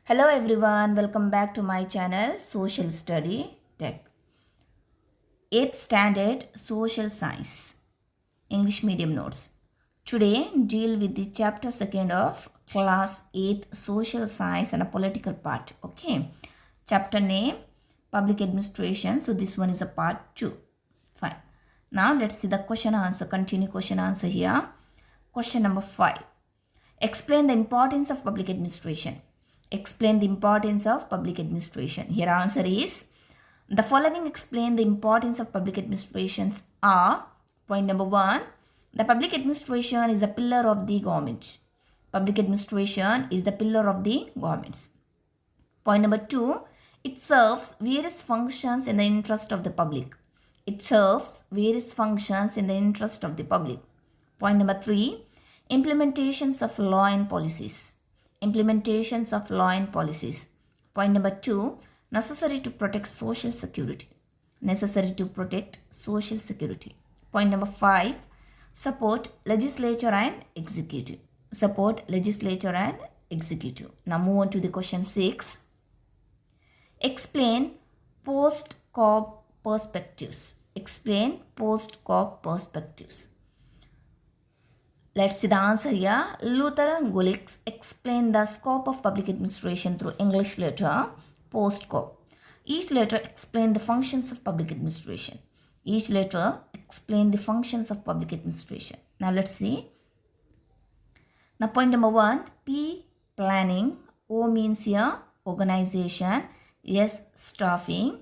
Hello everyone, welcome back to my channel Social Study Tech. 8th Standard Social Science English Medium Notes. Today deal with the chapter 2nd of class 8th Social Science and a political part. Okay. Chapter name Public Administration. So this one is a part 2. Fine. Now let's see the question answer. Continue question answer here. Question number 5. Explain the importance of public administration. Explain the importance of public administration. Here answer is, the following explain the importance of public administrations are, point number 1, the public administration is the pillar of the government. Public administration is the pillar of the governments. Point number 2, it serves various functions in the interest of the public. It serves various functions in the interest of the public. Point number 3, implementations of law and policies. Implementations of law and policies. Point number 2, necessary to protect social security. Necessary to protect social security. Point number 5, support legislature and executive. Support legislature and executive. Now move on to the question 6. Explain post-COP perspectives. Explain post-COP perspectives. Let's see the answer here. Luther Gulick explained the scope of public administration through English letter post-COP. Each letter explained the functions of public administration. Each letter explained the functions of public administration. Now let's see. Now point number 1, P, planning. O means here organization. S, staffing.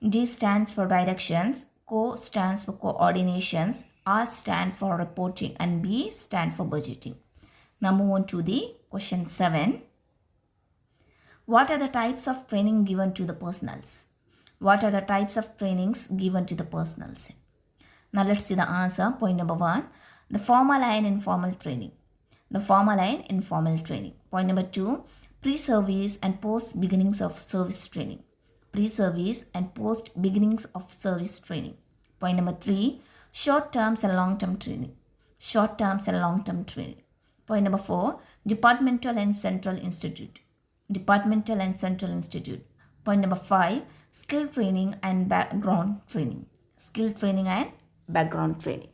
D stands for directions. Co stands for coordinations. R stand for reporting and B stand for budgeting. Now move on to the question 7. What are the types of training given to the personals? What are the types of trainings given to the personals? Now let's see the answer. Point number 1, the formal and informal training. The formal and informal training. Point number 2, pre-service and post beginnings of service training. Pre-service and post beginnings of service training. Point number 3, short terms and long term training. Short terms and long term training. Point number 4, departmental and central institute. Departmental and central institute. Point number 5, skill training and background training. Skill training and background training.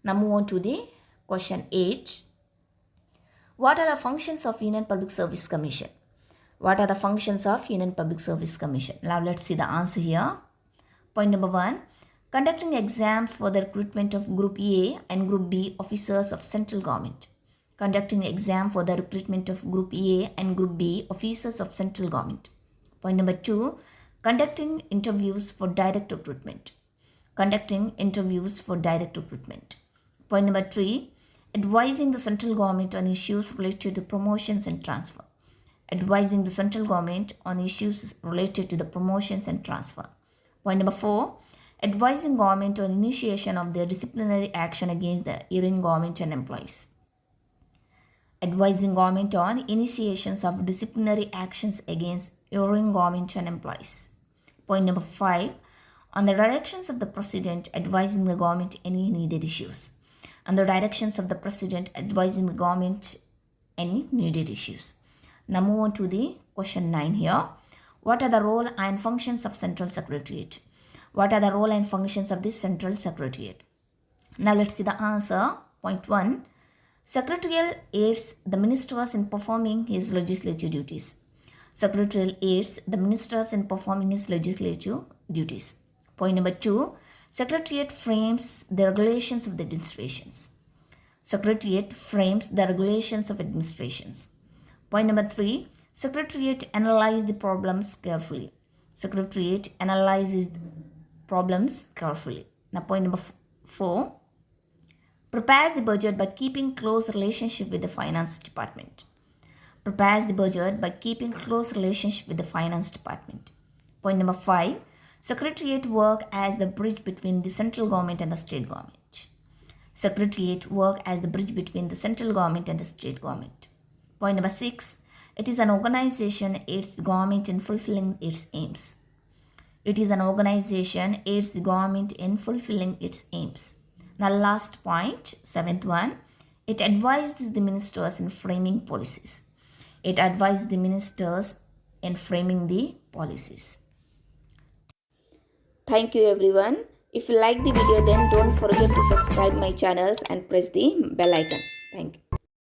Now move on to the question 8. What are the functions of Union Public Service Commission? What are the functions of Union Public Service Commission? Now let's see the answer here. Point number 1, conducting exams for the recruitment of Group A and Group B officers of central government. Conducting exam for the recruitment of Group A and Group B officers of central government. Point number 2, conducting interviews for direct recruitment. Conducting interviews for direct recruitment. Point number 3, advising the central government on issues related to promotions and transfer. Advising the central government on issues related to the promotions and transfer. Point number 4, advising government on initiation of their disciplinary action against the erring government and employees. Advising government on initiations of disciplinary actions against erring government and employees. Point number 5, on the directions of the President, advising the government any needed issues. On the directions of the President, advising the government any needed issues. Now move on to the question 9 here. What are the role and functions of Central Secretariat? What are the role and functions of this Central Secretariat? Now let's see the answer. Point 1. Secretarial aids the ministers in performing his legislative duties. Secretarial aids the ministers in performing his legislative duties. Point number 2. Secretariat frames the regulations of the administrations. Secretariat frames the regulations of administrations. Point number 3. Secretariat analyzes the problems carefully. Secretariat analyzes problems carefully. Now point number 4, prepares the budget by keeping close relationship with the finance department. Prepares the budget by keeping close relationship with the finance department. Point number 5, Secretariat work as the bridge between the central government and the state government. Secretariat work as the bridge between the central government and the state government. Point number 6, it is an organization aids the government in fulfilling its aims. It is an organization aids the government in fulfilling its aims. Now last point, 7th one, it advises the ministers in framing policies. It advises the ministers in framing the policies. Thank you everyone. If you like the video, then don't forget to subscribe my channels and press the bell icon. Thank you.